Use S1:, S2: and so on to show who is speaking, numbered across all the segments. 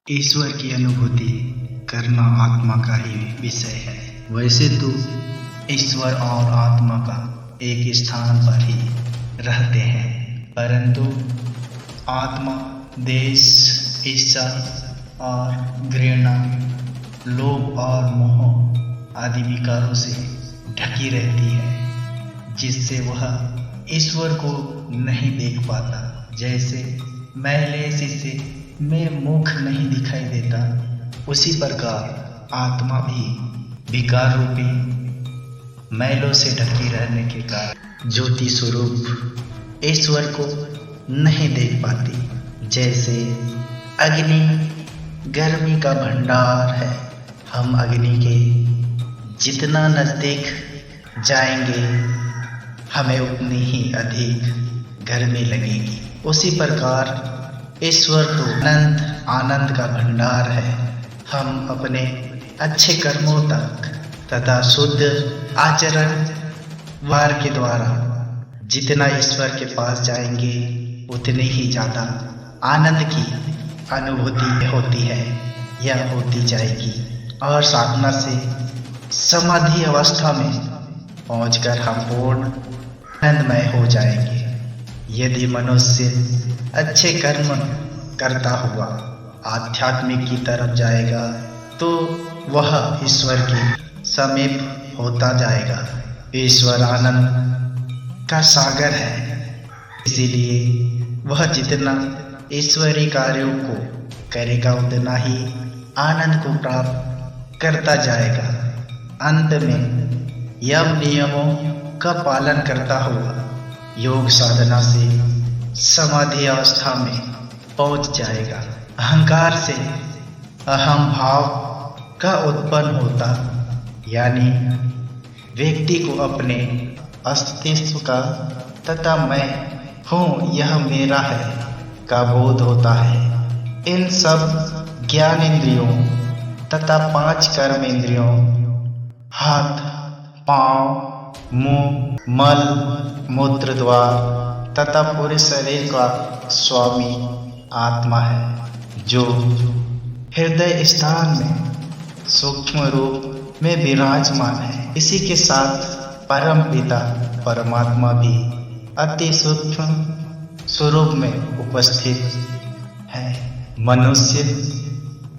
S1: ईश्वर की अनुभूति करना आत्मा का ही विषय है। वैसे तो ईश्वर और आत्मा का एक स्थान पर ही रहते हैं, परंतु आत्मा देश, इच्छा और घृणा, लोभ और मोह आदि विकारों से ढकी रहती है, जिससे वह ईश्वर को नहीं देख पाता। जैसे मैले शीशे में मुख नहीं दिखाई देता, उसी प्रकार आत्मा भी विकार रूपी मैलों से ढकी रहने के कारण ज्योति स्वरूप ईश्वर को नहीं देख पाती। जैसे अग्नि गर्मी का भंडार है, हम अग्नि के जितना नजदीक जाएंगे हमें उतनी ही अधिक गर्मी लगेगी। उसी प्रकार ईश्वर तो अनंत आनंद का भंडार है। हम अपने अच्छे कर्मों तक तथा शुद्ध आचरण वार के द्वारा जितना ईश्वर के पास जाएंगे उतनी ही ज़्यादा आनंद की अनुभूति होती है या होती जाएगी, और साधना से समाधि अवस्था में पहुंचकर हम पूर्ण आनंदमय हो जाएंगे। यदि मनुष्य अच्छे कर्म करता हुआ आध्यात्मिक की तरफ जाएगा तो वह ईश्वर के समीप होता जाएगा। ईश्वर आनंद का सागर है, इसीलिए वह जितना ईश्वरीय कार्यों को करेगा उतना ही आनंद को प्राप्त करता जाएगा। अंत में यम नियमों का पालन करता हुआ योग साधना से समाधि अवस्था में पहुंच जाएगा। अहंकार से अहम भाव का उत्पन्न होता, यानी व्यक्ति को अपने अस्तित्व का तथा मैं हूँ, यह मेरा है का बोध होता है। इन सब ज्ञान इंद्रियों तथा 5 कर्म इंद्रियों हाथ, पांव, मुंह, मल मूत्र द्वार तथा पूरे शरीर का स्वामी आत्मा है, जो हृदय स्थान में सूक्ष्म रूप में विराजमान है। इसी के साथ परम पिता परमात्मा भी अति सूक्ष्म स्वरूप में उपस्थित है। मनुष्य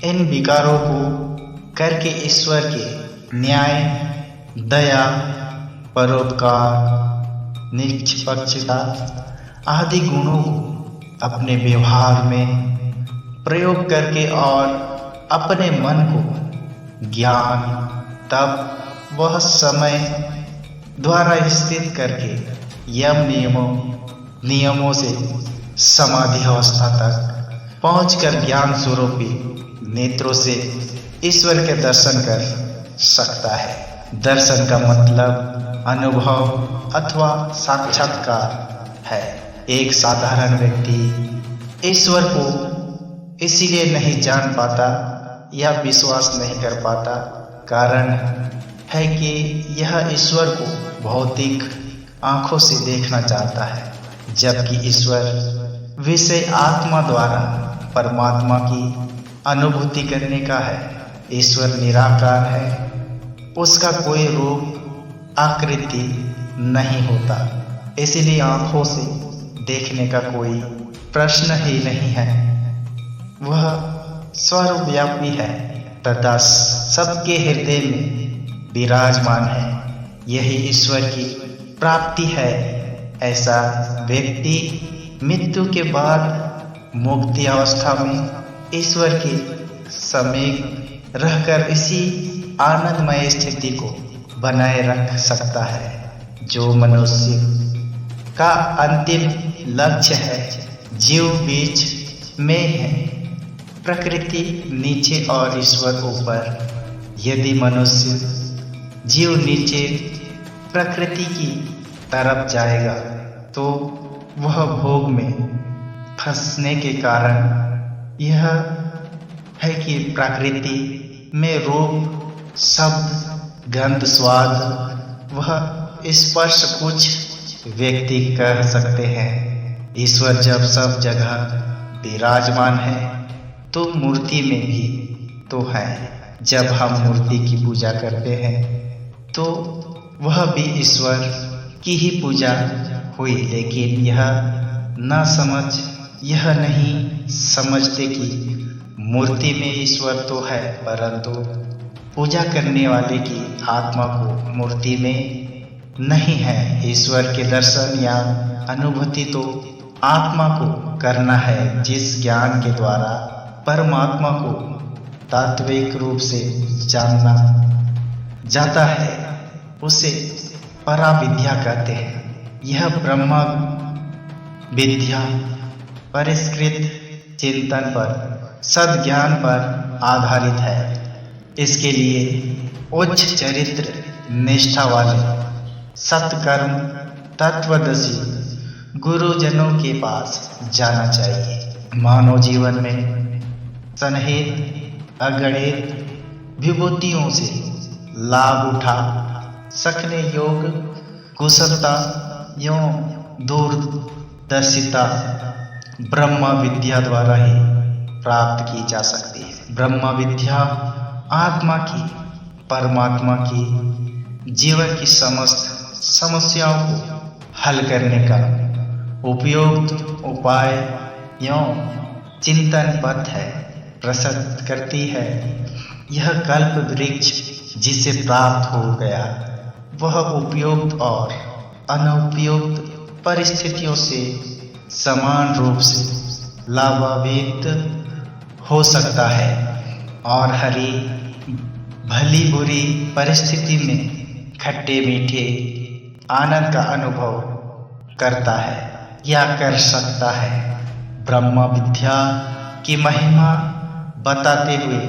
S1: इन विकारों को करके ईश्वर के न्याय, दया, परोपकार, निष्पक्षता आदि गुणों को अपने व्यवहार में प्रयोग करके और अपने मन को ज्ञान, तप वह समय द्वारा स्थित करके यम नियमों से समाधि अवस्था तक पहुंचकर ज्ञान स्वरूपी नेत्रों से ईश्वर के दर्शन कर सकता है। दर्शन का मतलब अनुभव अथवा साक्षात्कार है। एक साधारण व्यक्ति ईश्वर को इसीलिए नहीं जान पाता या विश्वास नहीं कर पाता, कारण है कि यह ईश्वर को भौतिक आंखों से देखना चाहता है, जबकि ईश्वर विषय आत्मा द्वारा परमात्मा की अनुभूति करने का है। ईश्वर निराकार है, उसका कोई रूप आकृति नहीं होता, इसलिए आंखों से देखने का कोई प्रश्न ही नहीं है। वह सर्वव्यापी है तथा सबके हृदय में विराजमान है। यही ईश्वर की प्राप्ति है। ऐसा व्यक्ति मृत्यु के बाद मुक्ति अवस्था में ईश्वर के समीप रहकर इसी आनंदमय स्थिति को बनाए रख सकता है। जो मनुष्य का अंतिम लक्ष्य है, जीव बीच में है, प्रकृति नीचे और ईश्वर ऊपर। यदि मनुष्य जीव नीचे प्रकृति की तरफ जाएगा तो वह भोग में फंसने के कारण यह है कि प्रकृति में रूप, शब्द, गंध, स्वाद वह स्पर्श कुछ व्यक्ति कह सकते हैं। ईश्वर जब सब जगह विराजमान है तो मूर्ति में भी तो है। जब हम मूर्ति की पूजा करते हैं तो वह भी ईश्वर की ही पूजा हुई, लेकिन यह नहीं समझते कि मूर्ति में ईश्वर तो है, परंतु पूजा करने वाले की आत्मा को मूर्ति में नहीं है। ईश्वर के दर्शन या अनुभूति तो आत्मा को करना है। जिस ज्ञान के द्वारा परमात्मा को तात्विक रूप से जानना जाता है उसे पराविद्या कहते हैं। यह ब्रह्म विद्या परिष्कृत चिंतन पर, सद्ज्ञान पर आधारित है। इसके लिए उच्च चरित्र निष्ठा वाले सत्कर्म तत्वदर्शी गुरुजनों के पास जाना चाहिए। मानव जीवन में सन्निहित अगणित विभूतियों से लाभ उठा सकने योग कुशलता एवं दूरदर्शिता ब्रह्म विद्या द्वारा ही प्राप्त की जा सकती है। ब्रह्म विद्या आत्मा की, परमात्मा की जीवन की समस्त समस्याओं को हल करने का उपयुक्त उपाय एवं चिंतन पथ है, प्रस्तुत करती है। यह कल्प वृक्ष जिसे प्राप्त हो गया वह उपयुक्त और अनुपयुक्त परिस्थितियों से समान रूप से लाभान्वित हो सकता है और हरी भली बुरी परिस्थिति में खट्टे मीठे आनंद का अनुभव करता है या कर सकता है। ब्रह्म विद्या की महिमा बताते हुए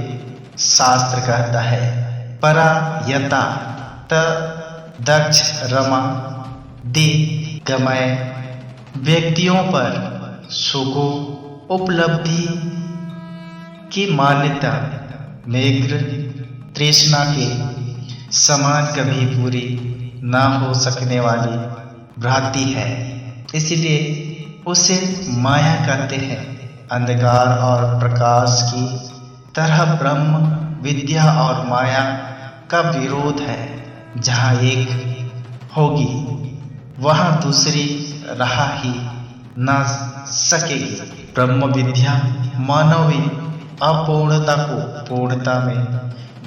S1: शास्त्र कहता है, परा यता त दक्ष रमा दि गमय। व्यक्तियों पर सुखो उपलब्धि की मान्यता मेघ तृष्णा के समान कभी पूरी ना हो सकने वाली भ्रांति है, इसलिए उसे माया कहते हैं। अंधकार और प्रकाश की तरह ब्रह्म विद्या और माया का विरोध है। जहाँ एक होगी वहाँ दूसरी रहा ही ना सकेगी। ब्रह्म विद्या मानवी अपूर्णता को पूर्णता में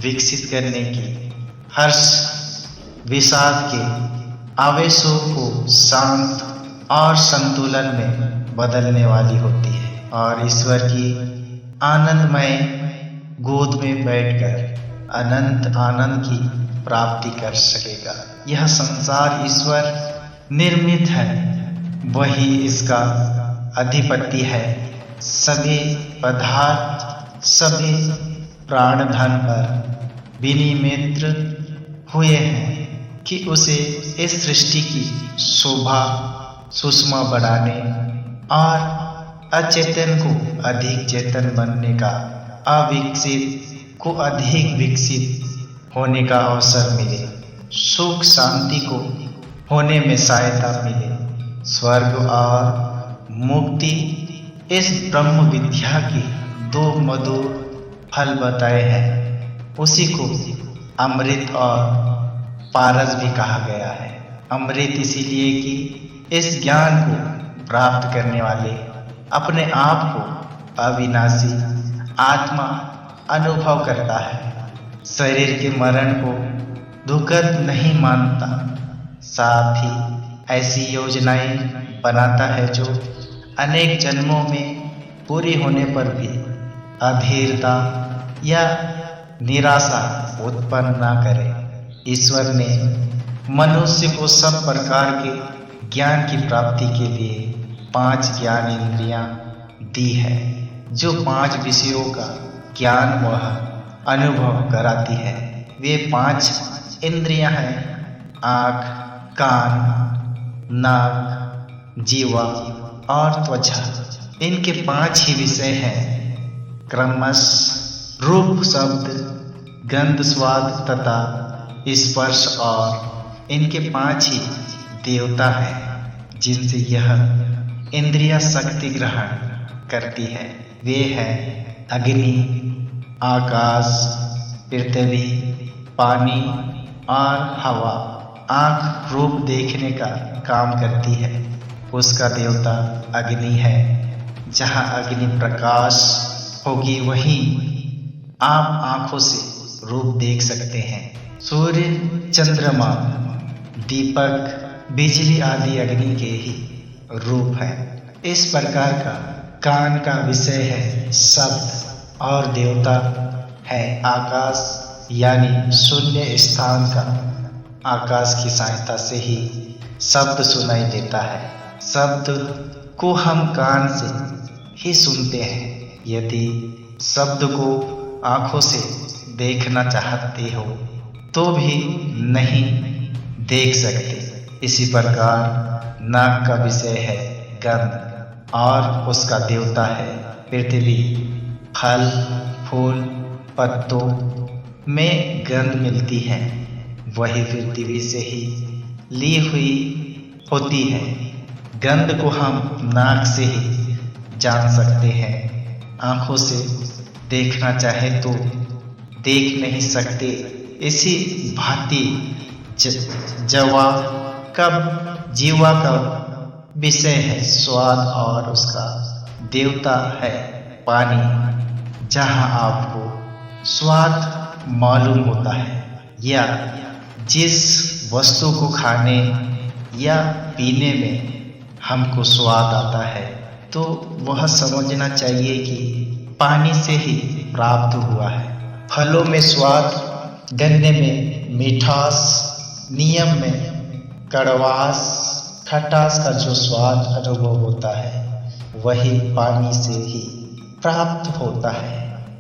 S1: विकसित करने की, हर्ष विषाद के आवेशों को शांत और संतुलन में बदलने वाली होती है और ईश्वर की आनंदमय गोद में बैठकर अनंत आनंद की प्राप्ति कर सकेगा। यह संसार ईश्वर निर्मित है, वही इसका अधिपति है। सभी पदार्थ सभी प्राणधन पर विनिमित हुए हैं कि उसे इस सृष्टि की शोभा सुषमा बढ़ाने और अचेतन को अधिक चेतन बनने का, अविकसित को अधिक विकसित होने का अवसर मिले, सुख शांति को होने में सहायता मिले। स्वर्ग और मुक्ति इस ब्रह्म विद्या की दो मधुर फल बताए हैं। उसी को अमृत और पारस भी कहा गया है। अमृत इसीलिए कि इस ज्ञान को प्राप्त करने वाले अपने आप को अविनाशी आत्मा अनुभव करता है, शरीर के मरण को दुखद नहीं मानता, साथ ही ऐसी योजनाएं बनाता है जो अनेक जन्मों में पूरी होने पर भी अधीरता या निराशा उत्पन्न न करे। ईश्वर ने मनुष्य को सब प्रकार के ज्ञान की प्राप्ति के लिए 5 ज्ञान इंद्रियां दी है, जो 5 विषयों का ज्ञान वह अनुभव कराती है। वे 5 इंद्रियां हैं आँख, कान, नाक, जीवा और त्वचा। इनके 5 ही विषय हैं क्रमश रूप, शब्द, गंध, स्वाद तथा स्पर्श, और इनके 5 ही देवता हैं जिनसे यह इंद्रिया शक्ति ग्रहण करती है। वे हैं अग्नि, आकाश, पृथ्वी, पानी और हवा आँख रूप देखने का काम करती है। उसका देवता अग्नि है। जहाँ अग्नि प्रकाश होगी वहीं आप आँखों से रूप देख सकते हैं। सूर्य, चंद्रमा, दीपक, बिजली आदि अग्नि के ही रूप है। इस प्रकार का कान का विषय है शब्द और देवता है आकाश, यानी शून्य स्थान का। आकाश की सहायता से ही शब्द सुनाई देता है। शब्द को हम कान से ही सुनते हैं। यदि शब्द को आँखों से देखना चाहते हो तो भी नहीं देख सकते। इसी प्रकार नाक का विषय है गंध और उसका देवता है पृथ्वी। फल, फूल, पत्तों में गंध मिलती है, वही पृथ्वी से ही ली हुई होती है। गंध को हम नाक से ही जान सकते हैं। आँखों से देखना चाहे तो देख नहीं सकते। इसी भांति जीवा का विषय है स्वाद और उसका देवता है पानी। जहाँ आपको स्वाद मालूम होता है या जिस वस्तु को खाने या पीने में हमको स्वाद आता है तो वह समझना चाहिए कि पानी से ही प्राप्त हुआ है। फलों में स्वाद, गन्ने में मिठास, नियम में कड़वास, खटास का जो स्वाद अनुभव होता है वही पानी से ही प्राप्त होता है।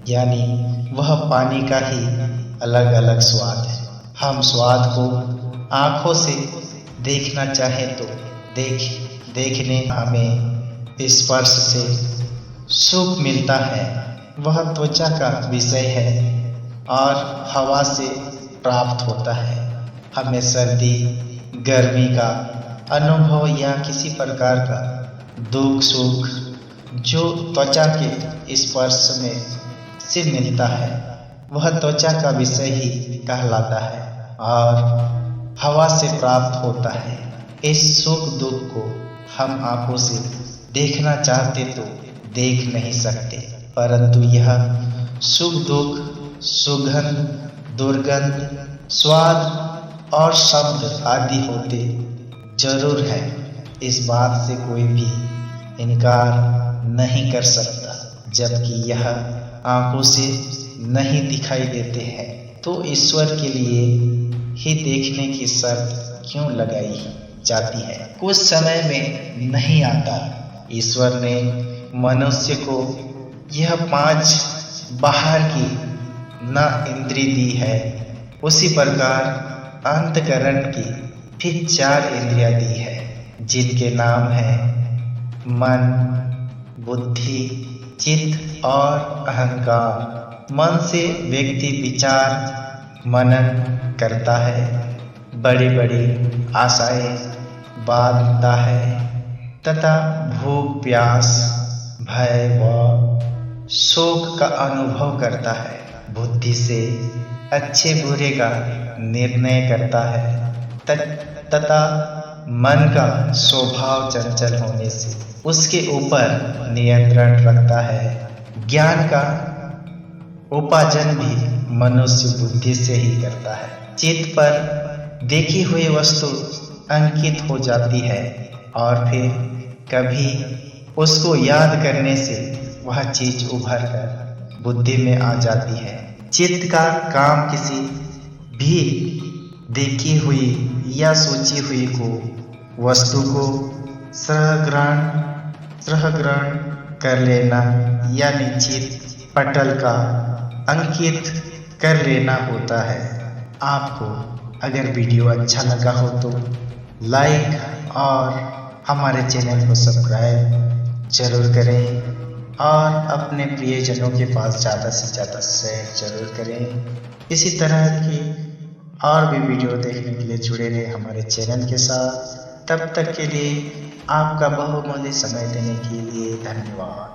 S1: यानी वह पानी का ही अलग अलग स्वाद है। हम स्वाद को आँखों से देखना चाहें तो देखने हमें स्पर्श से सुख मिलता है, वह त्वचा का विषय है और हवा से प्राप्त होता है। हमें सर्दी, गर्मी का अनुभव या किसी प्रकार का दुख सुख जो त्वचा के स्पर्श में से मिलता है वह त्वचा का विषय ही कहलाता है और हवा से प्राप्त होता है। इस सुख दुख को हम आंखों से देखना चाहते तो देख नहीं सकते, परंतु यह सुख दुख, सुगंध, दुर्गंध, स्वाद और शब्द आदि होते जरूर है। इस बात से कोई भी इनकार नहीं कर सकता। जबकि यह आंखों से नहीं दिखाई देते हैं तो ईश्वर के लिए ही देखने की शर्त क्यों लगाई जाती है? कुछ समय में नहीं आता। ईश्वर ने मनुष्य को यह 5 बाहर की न इंद्री दी है, उसी प्रकार अंतकरण की फिर 4 इंद्रियां दी है, जिनके नाम है मन, बुद्धि, चित्त और अहंकार। मन से व्यक्ति विचार मनन करता है, बड़ी बड़ी आशाएं बांधता है तथा भूख प्यास, भय व शोक का अनुभव करता है। बुद्धि से अच्छे बुरे का निर्णय करता है तथा मन का स्वभाव चंचल होने से उसके ऊपर नियंत्रण रखता है। ज्ञान का उपार्जन भी मनुष्य बुद्धि से ही करता है। चित्त पर देखी हुई वस्तु अंकित हो जाती है और फिर कभी उसको याद करने से वह चीज उभर कर बुद्धि में आ जाती है। चित्त का काम किसी भी देखी हुई या सोची हुई को वस्तु को सहग्रहण कर लेना या निश्चित पटल का अंकित कर लेना होता है। आपको अगर वीडियो अच्छा लगा हो तो लाइक और हमारे चैनल को सब्सक्राइब जरूर करें और अपने प्रियजनों के पास ज़्यादा से ज़्यादा शेयर जरूर करें। इसी तरह की और भी वीडियो देखने के लिए जुड़े रहे हमारे चैनल के साथ। तब तक के लिए आपका बहुमूल्य समय देने के लिए धन्यवाद।